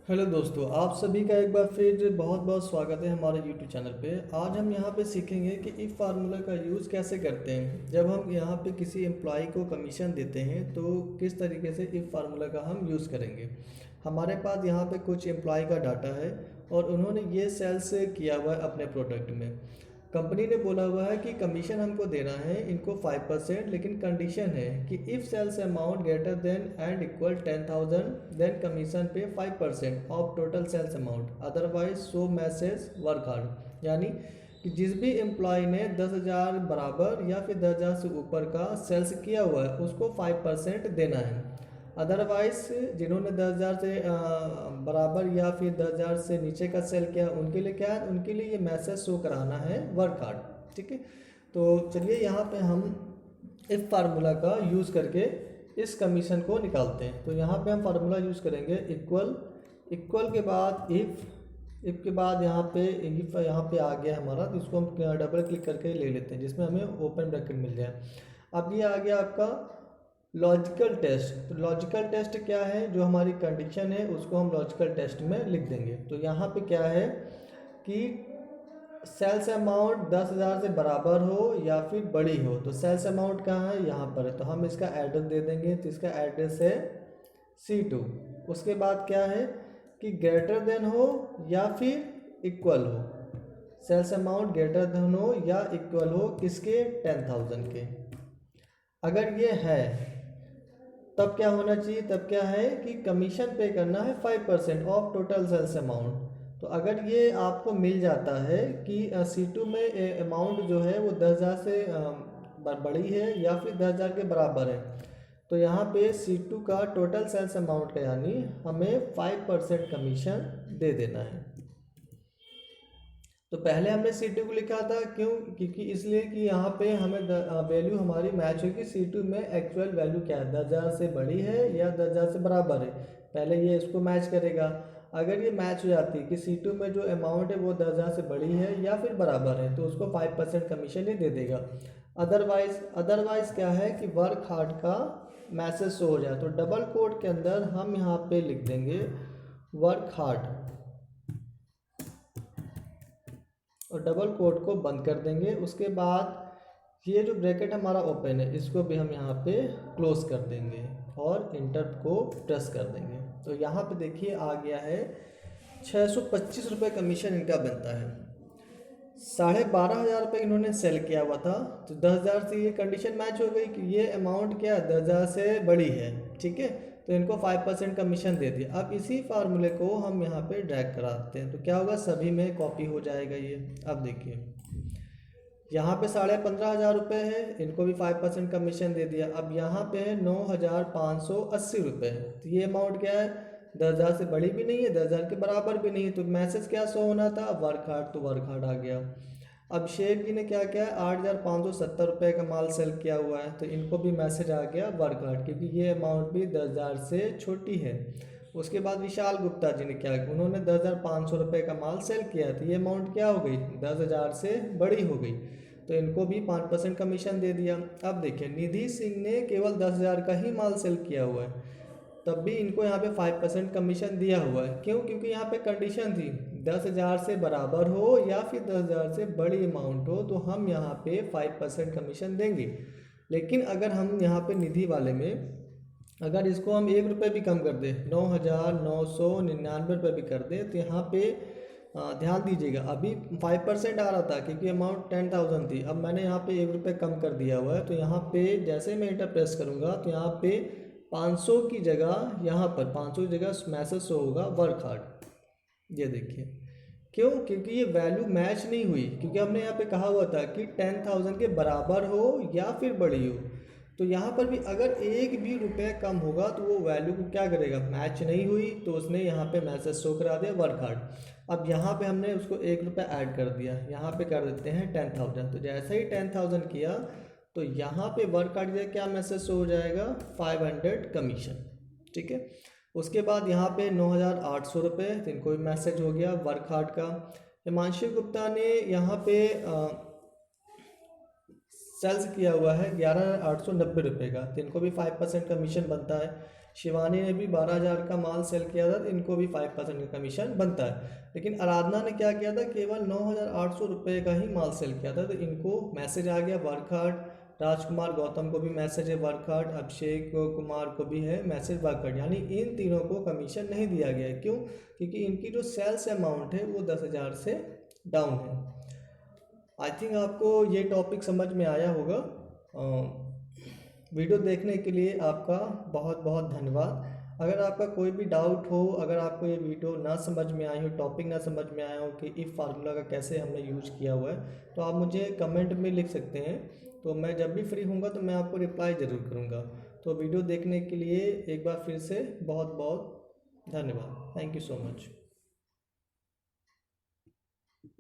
Hello दोस्तों, आप सभी का एक बार फिर बहुत बहुत स्वागत है हमारे यूट्यूब चैनल पे। आज हम यहाँ पे सीखेंगे कि इफ़ फार्मूला का यूज़ कैसे करते हैं। जब हम यहाँ पे किसी एम्प्लॉय को कमीशन देते हैं तो किस तरीके से इफ़ फार्मूला का हम यूज़ करेंगे। हमारे पास यहाँ पे कुछ एम्प्लॉय का डाटा है और उन्होंने ये सेल्स किया हुआ है अपने प्रोडक्ट में। कंपनी ने बोला हुआ है कि कमीशन हमको देना है इनको 5%, लेकिन कंडीशन है कि if sales amount greater than and equal 10,000 then commission pay 5% of total sales amount, otherwise so message work hard. यानी कि जिस भी एम्प्लॉय ने 10,000 बराबर या फिर 10,000 से ऊपर का सेल्स किया हुआ है उसको 5% देना है। अदरवाइज जिन्होंने 10,000 से बराबर या फिर 10,000 से नीचे का सेल किया उनके लिए क्या है, उनके लिए ये मैसेज शो कराना है वर्क हार्ड। ठीक है, तो चलिए यहाँ पे हम इफ फार्मूला का यूज़ करके इस कमीशन को निकालते हैं। तो यहाँ पे हम फार्मूला यूज़ करेंगे इक्वल। इक्वल के बाद इफ़ के बाद यहाँ पे इफ यहाँ पे आ गया हमारा, तो इसको हम डबल क्लिक करके ले लेते हैं जिसमें हमें ओपन ब्रैकेट मिल जाए। अब ये आ गया आपका लॉजिकल टेस्ट। तो लॉजिकल टेस्ट क्या है, जो हमारी कंडीशन है उसको हम लॉजिकल टेस्ट में लिख देंगे। तो यहाँ पे क्या है कि सेल्स अमाउंट 10,000 से बराबर हो या फिर बड़ी हो। तो सेल्स अमाउंट कहाँ है, यहाँ पर है, तो हम इसका एड्रेस दे देंगे। तो इसका एड्रेस है C2। उसके बाद क्या है कि ग्रेटर देन हो या फिर इक्वल हो, सेल्स अमाउंट ग्रेटर देन हो या इक्वल हो किसके, 10,000 के। अगर ये है तब क्या होना चाहिए, तब क्या है कि कमीशन पे करना है 5% ऑफ टोटल सेल्स अमाउंट। तो अगर ये आपको मिल जाता है कि C2 में अमाउंट जो है वो 10,000 से बड़ी है या फिर 10,000 के बराबर है, तो यहाँ पे C2 का टोटल सेल्स अमाउंट का यानी हमें 5% कमीशन दे देना है। तो पहले हमने C2 को लिखा था, क्यों, क्योंकि इसलिए कि यहाँ पे हमें वैल्यू हमारी मैच होगी C2 में एक्चुअल वैल्यू क्या है, 10,000 से बड़ी है या 10,000 से बराबर है। पहले ये इसको मैच करेगा। अगर ये मैच हो जाती है कि C2 में जो अमाउंट है वो 10,000 से बड़ी है या फिर बराबर है, तो उसको 5% कमीशन ही दे देगा। अदरवाइज क्या है कि वर्क हार्ड का मैसेज शो हो जाए, तो डबल कोड के अंदर हम यहाँ पे लिख देंगे वर्क हार्ड और डबल कोट को बंद कर देंगे। उसके बाद ये जो ब्रैकेट हमारा ओपन है इसको भी हम यहाँ पे क्लोज कर देंगे और इंटर को प्रेस कर देंगे। तो यहाँ पे देखिए आ गया है 625 रुपये कमीशन इनका बनता है। 12,500 रुपये इन्होंने सेल किया हुआ था, तो 10,000 से ये कंडीशन मैच हो गई कि ये अमाउंट क्या 10,000 से बड़ी है। ठीक है, तो इनको 5% कमीशन दे दिया। अब इसी फार्मूले को हम यहाँ पे ड्रैग करा देते हैं, तो क्या होगा, सभी में कॉपी हो जाएगा ये। अब देखिए यहाँ पे 15,500 रुपये है, इनको भी 5% कमीशन दे दिया। अब यहाँ पे है 9,580 रुपये, तो ये अमाउंट क्या है, 10,000 से बड़ी भी नहीं है, 10,000 के बराबर भी नहीं है। तो मैसेज क्या शो होना था, वर्क हार्ड, तो वर्क हार्ड आ गया। अब शेख जी ने क्या किया है, 8,570 रुपये का माल सेल किया हुआ है, तो इनको भी मैसेज आ गया वर्क हार्ड, क्योंकि ये अमाउंट भी 10,000 से छोटी है। उसके बाद विशाल गुप्ता जी ने क्या किया, उन्होंने 10,500 रुपये का माल सेल किया, तो ये अमाउंट क्या हो गई, 10,000 से बड़ी हो गई, तो इनको भी 5% कमीशन दे दिया। अब देखिए निधि सिंह ने केवल 10,000 का ही माल सेल किया हुआ है, तब भी इनको यहाँ पे 5% कमीशन दिया हुआ है। क्यों, क्योंकि यहाँ पे कंडीशन थी 10,000 से बराबर हो या फिर 10,000 से बड़ी अमाउंट हो, तो हम यहाँ पे 5% कमीशन देंगे। लेकिन अगर हम यहाँ पे निधि वाले में अगर इसको हम 1 रुपये भी कम कर दें, 9,999 रुपये भी कर दें, तो यहाँ पे ध्यान दीजिएगा अभी 5% आ रहा था क्योंकि अमाउंट 10,000 थी। अब मैंने यहाँ पे 1 रुपये कम कर दिया हुआ है, तो यहाँ पे जैसे मैं इंटर प्रेस करूँगा तो यहाँ पे 500 की जगह, यहाँ पर 500 की जगह मैसेज शो होगा वर्क हार्ड। ये देखिए, क्यों, क्योंकि ये वैल्यू मैच नहीं हुई, क्योंकि हमने यहाँ पे कहा हुआ था कि 10,000 के बराबर हो या फिर बड़ी हो। तो यहाँ पर भी अगर एक भी रुपये कम होगा तो वो वैल्यू को क्या करेगा, मैच नहीं हुई, तो उसने यहाँ पे मैसेज शो करा दिया वर्क हार्ड। अब यहाँ पे हमने उसको 1 रुपये ऐड कर दिया, यहाँ पे कर देते हैं 10,000। तो जैसे ही 10,000 किया तो यहाँ पे वर्क हार्ड का क्या मैसेज शो हो जाएगा, 500 कमीशन। ठीक है, उसके बाद यहाँ पे 9,800 रुपये, तो इनको भी मैसेज हो गया वर्क हार्ड का। हिमांशु गुप्ता ने यहाँ पे सेल्स किया हुआ है 11,890 रुपये का, तो इनको भी 5% कमीशन बनता है। शिवानी ने भी 12,000 का माल सेल किया था तो इनको भी 5% का कमीशन बनता है। लेकिन आराधना ने क्या किया था, केवल 9,800 रुपये का ही माल सेल किया था तो इनको मैसेज आ गया वर्क हार्ड। राजकुमार गौतम को भी मैसेज है वर्क हार्ड, अभिषेक कुमार को भी है मैसेज वर्क हार्ड, यानी इन तीनों को कमीशन नहीं दिया गया है। क्यों? क्योंकि इनकी जो सेल्स अमाउंट है वो 10,000 से डाउन है। आई थिंक आपको ये टॉपिक समझ में आया होगा। वीडियो देखने के लिए आपका बहुत बहुत धन्यवाद। अगर आपका कोई भी डाउट हो, अगर आपको ये वीडियो ना समझ में आई हो, टॉपिक ना समझ में आया हो कि इफ़ फार्मूला का कैसे हमने यूज किया हुआ है, तो आप मुझे कमेंट में लिख सकते हैं। तो मैं जब भी फ्री होऊंगा तो मैं आपको रिप्लाई ज़रूर करूँगा। तो वीडियो देखने के लिए एक बार फिर से बहुत बहुत धन्यवाद। Thank you so much.